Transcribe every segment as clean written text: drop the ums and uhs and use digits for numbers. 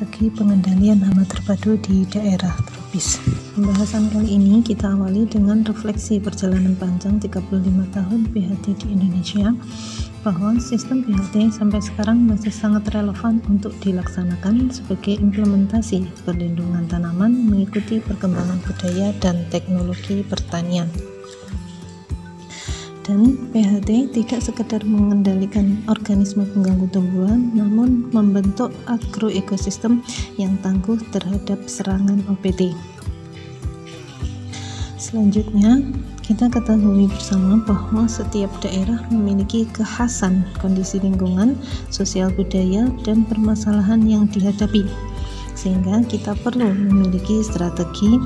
strategi pengendalian hama terpadu di daerah tropis. Pembahasan kali ini kita awali dengan refleksi perjalanan panjang 35 tahun PHT di Indonesia, bahwa sistem PHT sampai sekarang masih sangat relevan untuk dilaksanakan sebagai implementasi perlindungan tanaman mengikuti perkembangan budaya dan teknologi pertanian. Dan PHT tidak sekedar mengendalikan organisme pengganggu tumbuhan, namun membentuk agroekosistem yang tangguh terhadap serangan OPT. Selanjutnya, kita ketahui bersama bahwa setiap daerah memiliki kekhasan kondisi lingkungan, sosial budaya, dan permasalahan yang dihadapi, sehingga kita perlu memiliki strategi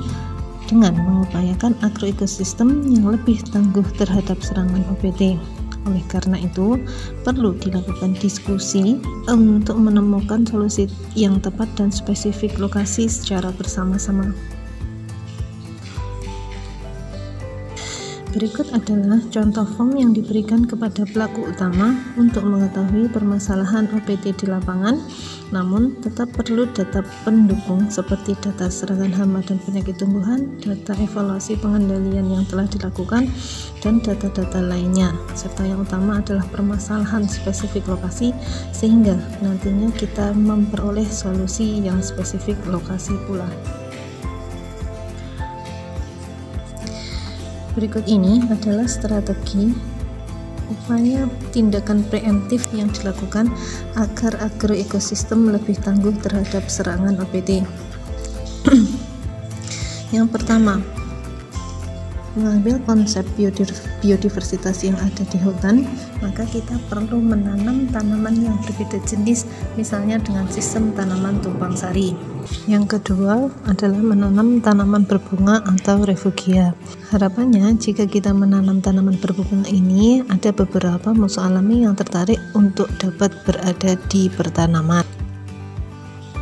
dengan mengupayakan agroekosistem yang lebih tangguh terhadap serangan OPT. Oleh karena itu, perlu dilakukan diskusi untuk menemukan solusi yang tepat dan spesifik lokasi secara bersama-sama. Berikut adalah contoh form yang diberikan kepada pelaku utama untuk mengetahui permasalahan OPT di lapangan, namun tetap perlu data pendukung seperti data serangan hama dan penyakit tumbuhan, data evaluasi pengendalian yang telah dilakukan, dan data-data lainnya, serta yang utama adalah permasalahan spesifik lokasi, sehingga nantinya kita memperoleh solusi yang spesifik lokasi pula. Berikut ini adalah strategi upaya tindakan preemptif yang dilakukan agar agroekosistem lebih tangguh terhadap serangan OPT. Yang pertama, mengambil konsep biodiversitas yang ada di hutan, maka kita perlu menanam tanaman yang berbeda jenis, misalnya dengan sistem tanaman tumpang sari. Yang kedua adalah menanam tanaman berbunga atau refugia. Harapannya, jika kita menanam tanaman berbunga ini, ada beberapa musuh alami yang tertarik untuk dapat berada di pertanaman.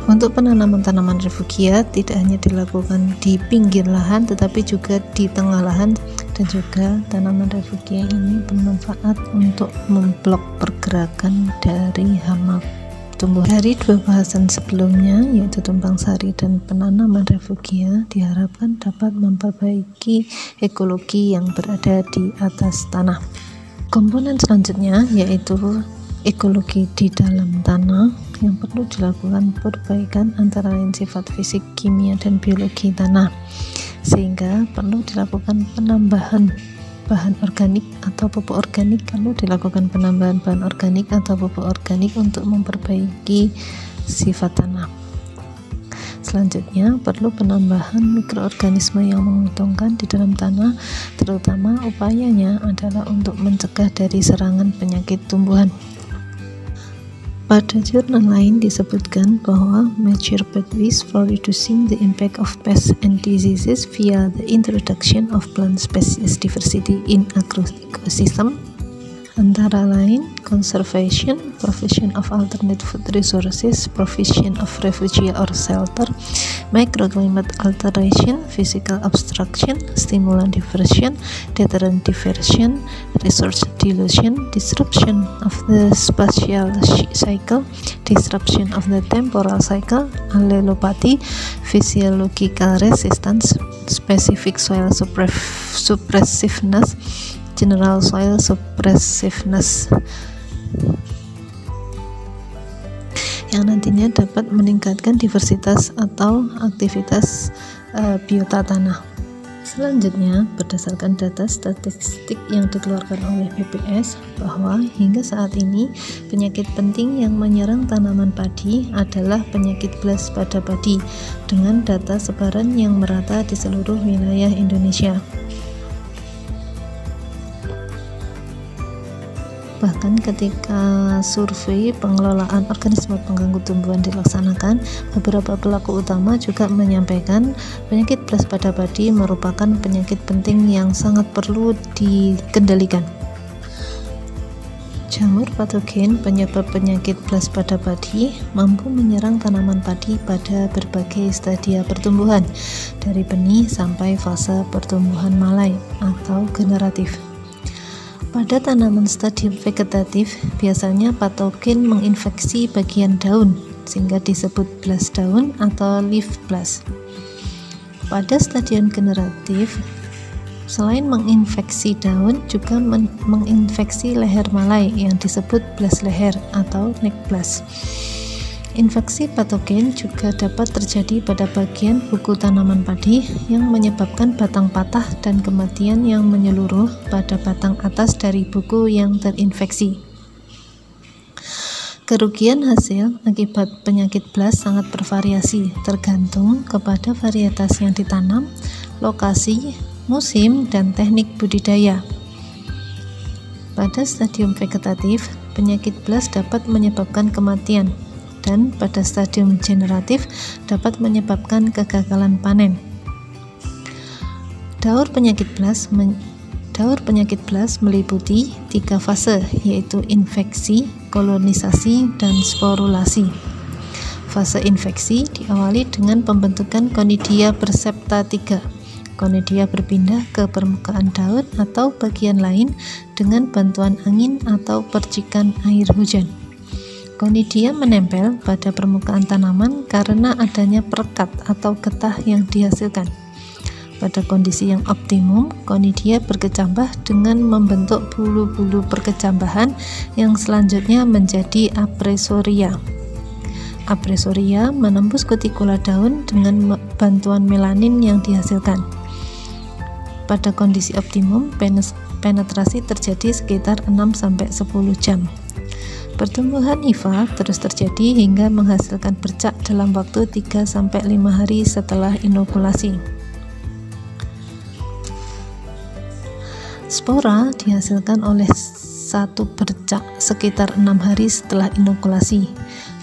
Untuk penanaman tanaman refugia tidak hanya dilakukan di pinggir lahan, tetapi juga di tengah lahan, dan juga tanaman refugia ini bermanfaat untuk memblok pergerakan dari hama tumbuhan. Dari dua bahasan sebelumnya, yaitu tumpang sari dan penanaman refugia, diharapkan dapat memperbaiki ekologi yang berada di atas tanah. Komponen selanjutnya yaitu ekologi di dalam tanah, yang perlu dilakukan perbaikan antara lain sifat fisik, kimia, dan biologi tanah, sehingga perlu dilakukan penambahan bahan organik atau pupuk organik, perlu dilakukan penambahan bahan organik atau pupuk organik untuk memperbaiki sifat tanah. Selanjutnya, perlu penambahan mikroorganisme yang menguntungkan di dalam tanah, terutama upayanya adalah untuk mencegah dari serangan penyakit tumbuhan. Pada jurnal lain disebutkan bahwa major pathways for reducing the impact of pests and diseases via the introduction of plant species diversity in agroecosystem antara lain conservation, provision of alternate food resources, provision of refuge or shelter, microclimate alteration, physical obstruction, stimulant diversion, deterrent diversion, resource dilution, disruption of the spatial cycle, disruption of the temporal cycle, allelopathy, physiological resistance, specific soil suppressiveness, general soil suppressiveness, yang nantinya dapat meningkatkan diversitas atau aktivitas biota tanah. Selanjutnya, berdasarkan data statistik yang dikeluarkan oleh BPS, bahwa hingga saat ini penyakit penting yang menyerang tanaman padi adalah penyakit blast pada padi, dengan data sebaran yang merata di seluruh wilayah Indonesia. Bahkan ketika survei pengelolaan organisme pengganggu tumbuhan dilaksanakan, beberapa pelaku utama juga menyampaikan penyakit blast pada padi merupakan penyakit penting yang sangat perlu dikendalikan. Jamur patogen penyebab penyakit blast pada padi mampu menyerang tanaman padi pada berbagai stadia pertumbuhan, dari benih sampai fase pertumbuhan malai atau generatif. Pada tanaman stadium vegetatif, biasanya patogen menginfeksi bagian daun sehingga disebut blast daun atau leaf blast. Pada stadium generatif, selain menginfeksi daun, juga menginfeksi leher malai yang disebut blast leher atau neck blast. Infeksi patogen juga dapat terjadi pada bagian buku tanaman padi yang menyebabkan batang patah dan kematian yang menyeluruh pada batang atas dari buku yang terinfeksi. Kerugian hasil akibat penyakit blast sangat bervariasi, tergantung kepada varietas yang ditanam, lokasi, musim, dan teknik budidaya. Pada stadium vegetatif, penyakit blast dapat menyebabkan kematian, dan pada stadium generatif dapat menyebabkan kegagalan panen. Daur penyakit blast meliputi 3 fase, yaitu infeksi, kolonisasi, dan sporulasi. Fase infeksi diawali dengan pembentukan Conidia bersepta 3. Conidia berpindah ke permukaan daun atau bagian lain dengan bantuan angin atau percikan air hujan. Conidia menempel pada permukaan tanaman karena adanya perekat atau getah yang dihasilkan. Pada kondisi yang optimum, Conidia berkecambah dengan membentuk bulu-bulu perkecambahan yang selanjutnya menjadi apresoria. Apresoria menembus kutikula daun dengan bantuan melanin yang dihasilkan. Pada kondisi optimum, penetrasi terjadi sekitar 6-10 jam. Pertumbuhan hifa terus terjadi hingga menghasilkan bercak dalam waktu 3-5 hari setelah inokulasi. Spora dihasilkan oleh satu bercak sekitar 6 hari setelah inokulasi.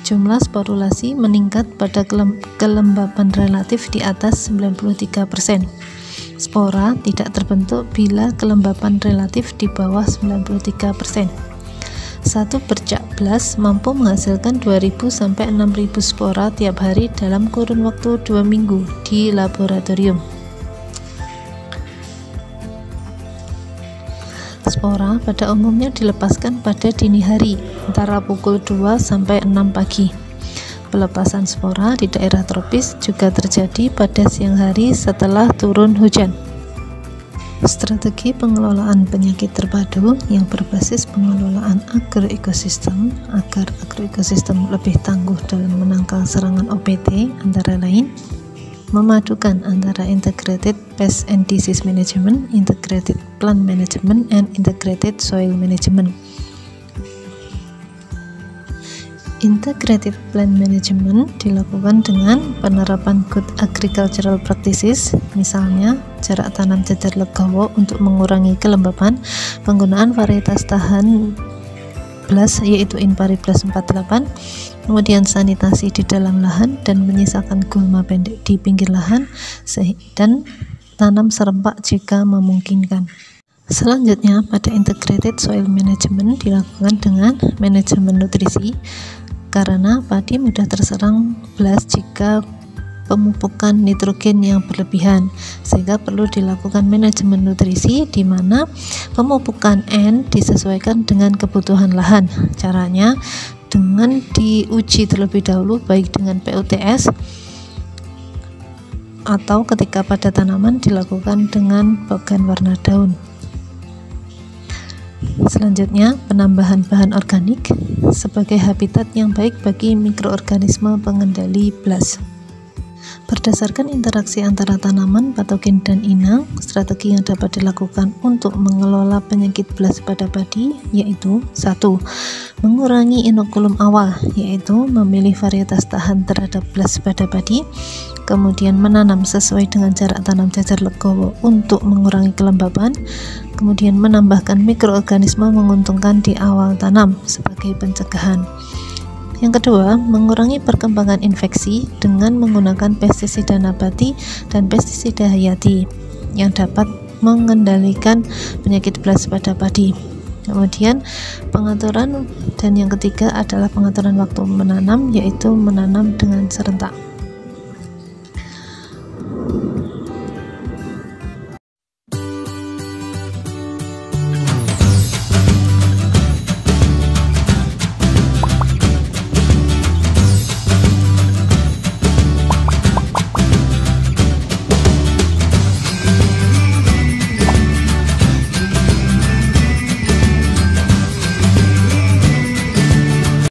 Jumlah sporulasi meningkat pada kelembapan relatif di atas 93%. Spora tidak terbentuk bila kelembapan relatif di bawah 93%. Satu bercak blast mampu menghasilkan 2.000-6.000 spora tiap hari dalam kurun waktu 2 minggu di laboratorium. Spora pada umumnya dilepaskan pada dini hari, antara pukul 2 sampai 6 pagi. Pelepasan spora di daerah tropis juga terjadi pada siang hari setelah turun hujan. Strategi pengelolaan penyakit terpadu yang berbasis pengelolaan agroekosistem agar agroekosistem lebih tangguh dalam menangkal serangan OPT antara lain memadukan antara integrated pest and disease management, integrated plant management, and integrated soil management. Integrated plant management dilakukan dengan penerapan good agricultural practices, misalnya jarak tanam jajar legowo untuk mengurangi kelembapan, penggunaan varietas tahan blast yaitu Inpari Blast 48, kemudian sanitasi di dalam lahan dan menyisakan gulma pendek di pinggir lahan, dan tanam serempak jika memungkinkan. Selanjutnya, pada integrated soil management dilakukan dengan manajemen nutrisi, karena padi mudah terserang blast jika pemupukan nitrogen yang berlebihan, sehingga perlu dilakukan manajemen nutrisi di mana pemupukan N disesuaikan dengan kebutuhan lahan. Caranya dengan diuji terlebih dahulu baik dengan PUTS atau ketika pada tanaman dilakukan dengan bagan warna daun. Selanjutnya, penambahan bahan organik sebagai habitat yang baik bagi mikroorganisme pengendali blast. Berdasarkan interaksi antara tanaman, patogen, dan inang, strategi yang dapat dilakukan untuk mengelola penyakit blast pada padi yaitu 1. Mengurangi inokulum awal, yaitu memilih varietas tahan terhadap blast pada padi, kemudian menanam sesuai dengan jarak tanam jajar legowo untuk mengurangi kelembapan, kemudian menambahkan mikroorganisme menguntungkan di awal tanam sebagai pencegahan. Yang kedua, mengurangi perkembangan infeksi dengan menggunakan pestisida nabati dan pestisida hayati yang dapat mengendalikan penyakit blast pada padi. Kemudian pengaturan, dan yang ketiga adalah pengaturan waktu menanam, yaitu menanam dengan serentak.